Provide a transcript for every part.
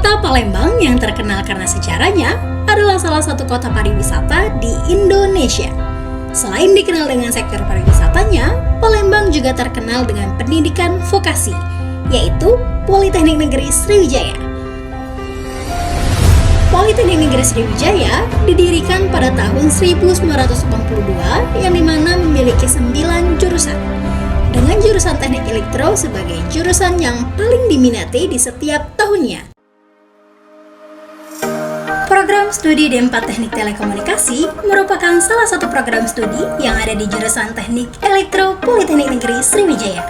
Kota Palembang yang terkenal karena sejarahnya adalah salah satu kota pariwisata di Indonesia. Selain dikenal dengan sektor pariwisatanya, Palembang juga terkenal dengan pendidikan vokasi, yaitu Politeknik Negeri Sriwijaya. Politeknik Negeri Sriwijaya didirikan pada tahun 1982 yang dimana memiliki 9 jurusan. Dengan jurusan Teknik Elektro sebagai jurusan yang paling diminati di setiap tahunnya. Program studi D4 Teknik Telekomunikasi merupakan salah satu program studi yang ada di jurusan Teknik Elektro Politeknik Negeri Sriwijaya.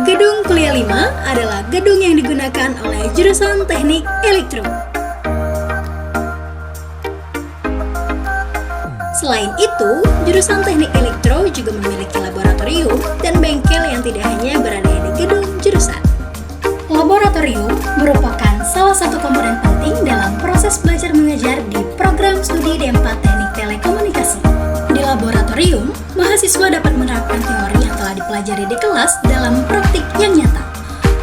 Gedung kuliah 5 adalah gedung yang digunakan oleh jurusan Teknik Elektro. Selain itu, jurusan Teknik Elektro juga memiliki laboratorium dan bengkel yang tidak hanya berada di gedung jurusan. Laboratorium merupakan salah satu komponen penting dalam proses belajar mengajar di program studi D4 Teknik Telekomunikasi. Di laboratorium, mahasiswa dapat menerapkan teori yang telah dipelajari di kelas dalam praktik yang nyata.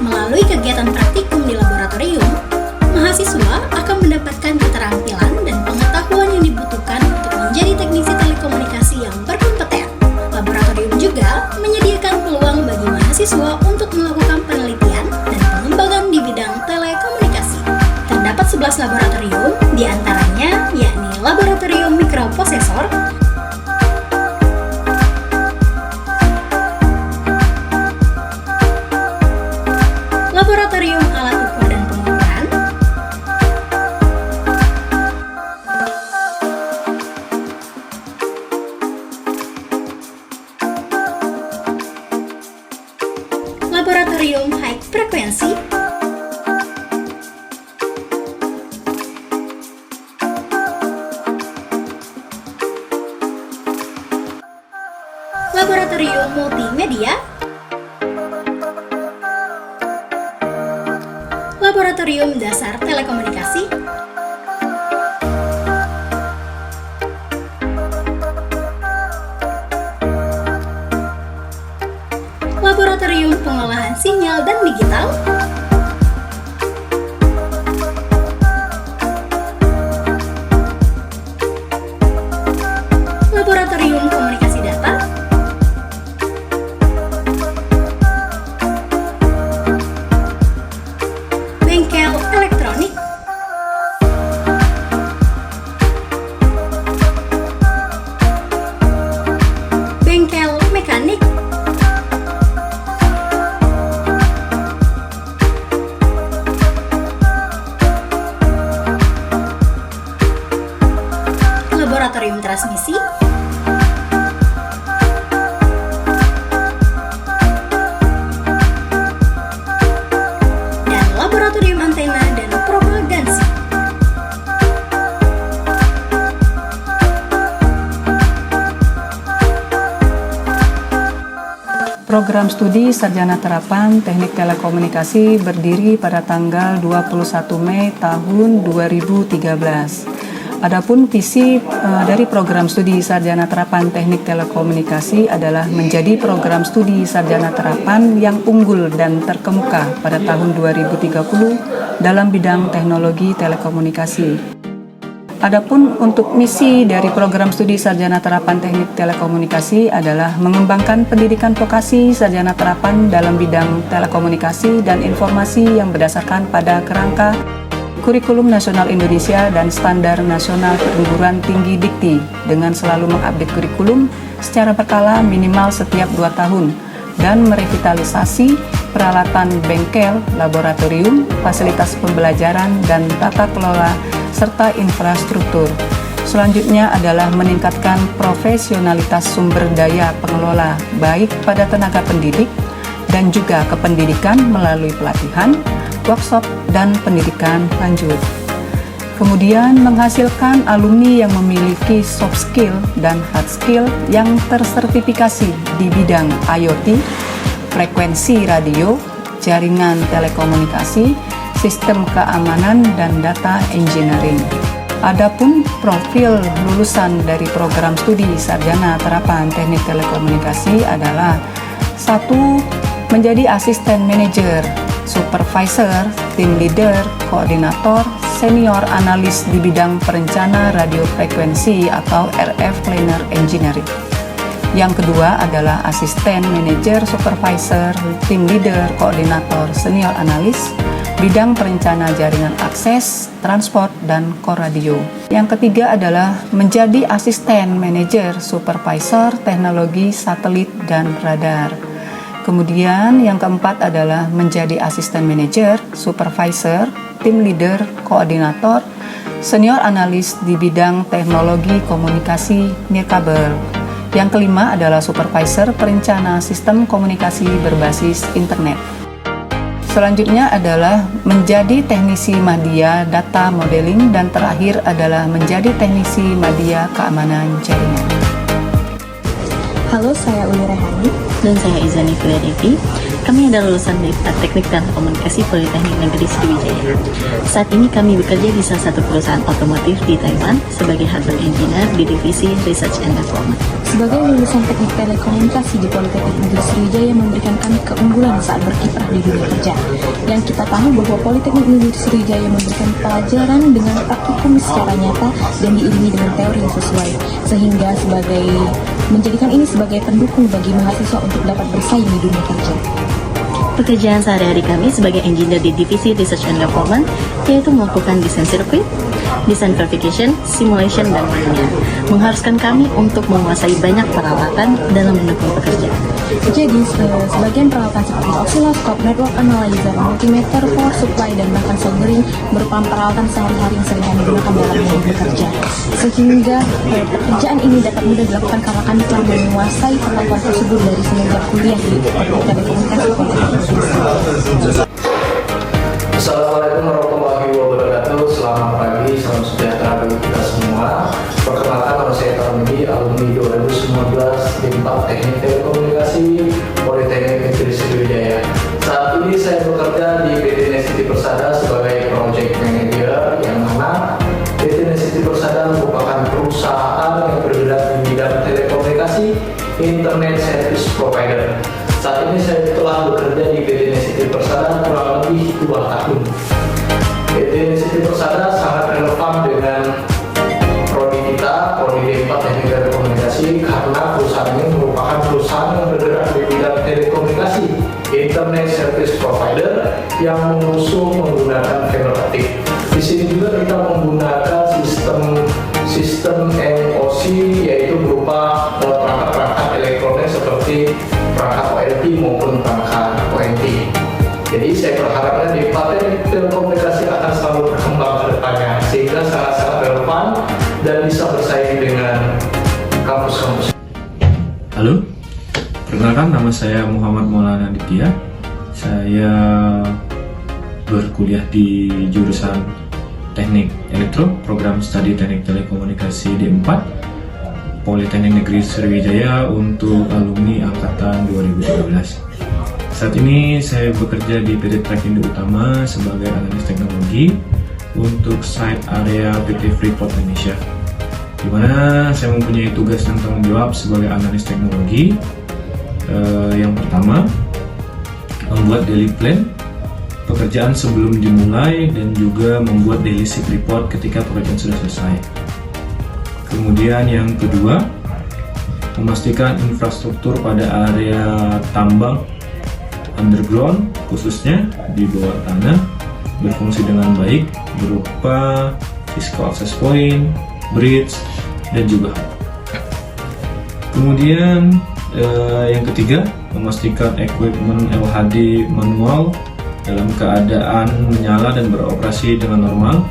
Melalui kegiatan praktikum di laboratorium, mahasiswa akan mendapatkan keterampilan dan pengetahuan yang dibutuhkan untuk menjadi teknisi telekomunikasi yang berkompeten. Laboratorium juga menyediakan peluang bagi mahasiswa untuk melakukan penelitian dan pengembangan di bidang telekomunikasi. Terdapat 11 laboratorium, diantaranya yakni Laboratorium Mikroprosesor, Laboratorium Alat Ukur dan Pengukuran, Laboratorium High Frekuensi, Laboratorium Multimedia, Laboratorium Dasar Telekomunikasi, Laboratorium Pengolahan Sinyal dan Digital, Laboratorium Komunikasi Data, Bengkel Elektronik, Bengkel Mekanik, Laboratorium Transmisi, dan Laboratorium Antena dan Propagasi. Program studi Sarjana Terapan Teknik Telekomunikasi berdiri pada tanggal 21 Mei tahun 2013. Adapun visi dari program studi Sarjana Terapan Teknik Telekomunikasi adalah menjadi program studi Sarjana Terapan yang unggul dan terkemuka pada tahun 2030 dalam bidang teknologi telekomunikasi. Adapun untuk misi dari program studi Sarjana Terapan Teknik Telekomunikasi adalah mengembangkan pendidikan vokasi Sarjana Terapan dalam bidang telekomunikasi dan informasi yang berdasarkan pada kerangka Kurikulum Nasional Indonesia dan Standar Nasional Perguruan Tinggi Dikti dengan selalu mengupdate kurikulum secara berkala minimal setiap 2 tahun dan merevitalisasi peralatan bengkel, laboratorium, fasilitas pembelajaran, dan tata kelola serta infrastruktur. Selanjutnya adalah meningkatkan profesionalitas sumber daya pengelola baik pada tenaga pendidik dan juga kependidikan melalui pelatihan, workshop, dan pendidikan lanjut. Kemudian menghasilkan alumni yang memiliki soft skill dan hard skill yang tersertifikasi di bidang IoT, frekuensi radio, jaringan telekomunikasi, sistem keamanan, dan data engineering. Adapun profil lulusan dari program studi Sarjana Terapan Teknik Telekomunikasi adalah 1. Menjadi asisten manajer supervisor, tim leader, koordinator, senior analis di bidang perencana radiofrekuensi atau RF Planner Engineering. Yang kedua adalah asisten manajer, supervisor, tim leader, koordinator, senior analis, bidang perencana jaringan akses, transport, dan core radio. Yang ketiga adalah menjadi asisten manajer, supervisor, teknologi satelit, dan radar. Kemudian yang keempat adalah menjadi asisten manajer, supervisor, tim leader, koordinator, senior analis di bidang teknologi komunikasi nirkabel. Yang kelima adalah supervisor perencana sistem komunikasi berbasis internet. Selanjutnya adalah menjadi teknisi media data modeling, dan terakhir adalah menjadi teknisi media keamanan jaringan. Halo, saya Uli Rehani. Dan saya Izani Filadevi. Kami adalah lulusan Teknik dan Komunikasi Politeknik Negeri Sriwijaya. Saat ini kami bekerja di salah satu perusahaan otomotif di Taiwan sebagai hardware engineer di divisi Research and Development. Sebagai lulusan Teknik Telekomunikasi di Politeknik Negeri Sriwijaya memberikan kami keunggulan saat berkiprah di dunia kerja. Yang kita tahu bahwa Politeknik Negeri Sriwijaya memberikan pelajaran dengan praktikum secara nyata dan diiringi dengan teori yang sesuai, sehingga menjadikan ini sebagai pendukung bagi mahasiswa untuk dapat bersaing di dunia kerja. Pekerjaan sehari-hari kami sebagai engineer di divisi Research and Development yaitu melakukan desain sirkuit, desain verification, simulation, dan lainnya, mengharuskan kami untuk menguasai banyak peralatan dalam mendukung pekerjaan. Jadi, sebagian peralatan seperti oscilloscope, network analyzer, multimeter, power supply, dan bahkan soldering merupakan peralatan sehari-hari yang sering kami gunakan dalam bekerja. Sehingga pekerjaan ini dapat mudah dilakukan karena kami telah menguasai peralatan tersebut dari semenjak kuliah di Telekomunikasi Politeknik. Assalamualaikum warahmatullahi wabarakatuh. Selamat pagi, salam sejahtera bagi kita semua. Perkenalkan, nama saya Tarmidi, alumni 2019 di Teknik Telekomunikasi Politeknik Negeri Sriwijaya. Saat ini saya bekerja di PT Nesiti Persada sebagai project manager, yang mana PT Nesiti Persada merupakan perusahaan yang bergerak di bidang telekomunikasi internet service provider. Saat ini saya telah bekerja di PT Nesiti Persada kurang lebih 2 tahun. PT Nesiti Persada sangat relevan dengan prodi kita, prodi D4 Teknik Telekomunikasi, karena perusahaan ini merupakan perusahaan yang bergerak di bidang telekomunikasi internet service provider yang mengusung menggunakan fiber optik. Di sini juga kita menggunakan sistem MOC, yaitu berupa perangkat-perangkat elektronik seperti perangkat OLT maupun perangkat ONT. Jadi saya berharapnya di Teknik Telekomunikasi akan selalu berkembang ke depannya, sehingga sangat-sangat relevan dan bisa bersaing dengan kampus-kampus. Halo, perkenalkan, nama saya Muhammad Maulana Aditya. Saya berkuliah di jurusan Teknik Elektro, program studi Teknik Telekomunikasi D4, Politeknik Negeri Sriwijaya untuk alumni angkatan 2013. Saat ini saya bekerja di PT Trakindo Utama sebagai analis teknologi untuk site area PT Freeport Indonesia, di mana saya mempunyai tugas dan tanggung jawab sebagai analis teknologi. Yang pertama, membuat daily plan pekerjaan sebelum dimulai dan juga membuat daily shift report ketika pekerjaan sudah selesai. Kemudian yang kedua, memastikan infrastruktur pada area tambang underground, khususnya di bawah tanah, berfungsi dengan baik berupa Cisco access point, bridge, dan juga hub. Kemudian yang ketiga, memastikan equipment LHD manual dalam keadaan menyala dan beroperasi dengan normal,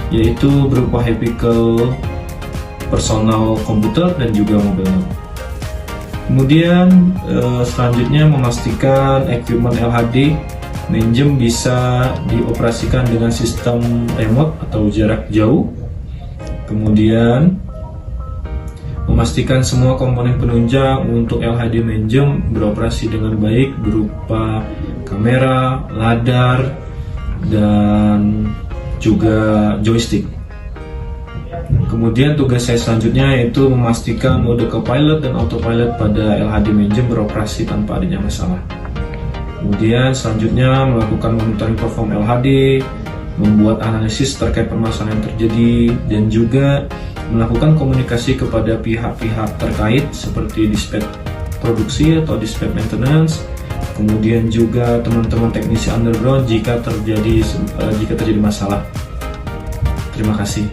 yaitu berupa vehicle, personal komputer, dan juga mobil. Kemudian selanjutnya memastikan equipment LHD Menjem bisa dioperasikan dengan sistem remote atau jarak jauh. Kemudian memastikan semua komponen penunjang untuk LHD Menjem beroperasi dengan baik berupa kamera, radar, dan juga joystick. Kemudian tugas saya selanjutnya yaitu memastikan mode copilot dan autopilot pada LHD Menjem beroperasi tanpa adanya masalah. Kemudian selanjutnya melakukan monitoring perform LHD, membuat analisis terkait permasalahan yang terjadi, dan juga melakukan komunikasi kepada pihak-pihak terkait seperti dispatch produksi atau dispatch maintenance, kemudian juga teman-teman teknisi underground jika terjadi masalah. Terima kasih.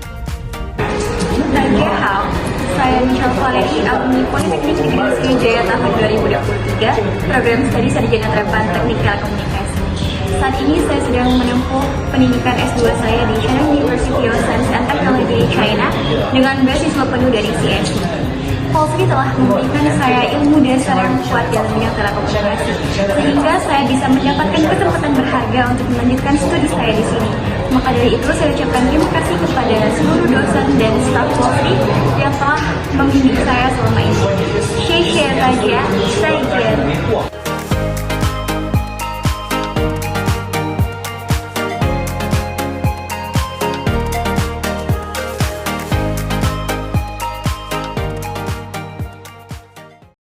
Halo, saya Michelle Valeri, alumni Politeknik Negeri Sriwijaya tahun 2023, program studi Sarjana Terapan Teknik Telekomunikasi. Saat ini saya sedang menempuh pendidikan S2 saya di China University of Science and Technology di China dengan beasiswa penuh dari CSI. Polsky telah memberikan saya ilmu dasar yang kuat dalam bidang telekomunikasi, sehingga saya bisa mendapatkan kesempatan berharga untuk melanjutkan studi saya di sini. Maka dari itu saya ucapkan terima kasih kepada seluruh dosen dan staf Polsky yang telah membimbing saya selama ini. Share saja.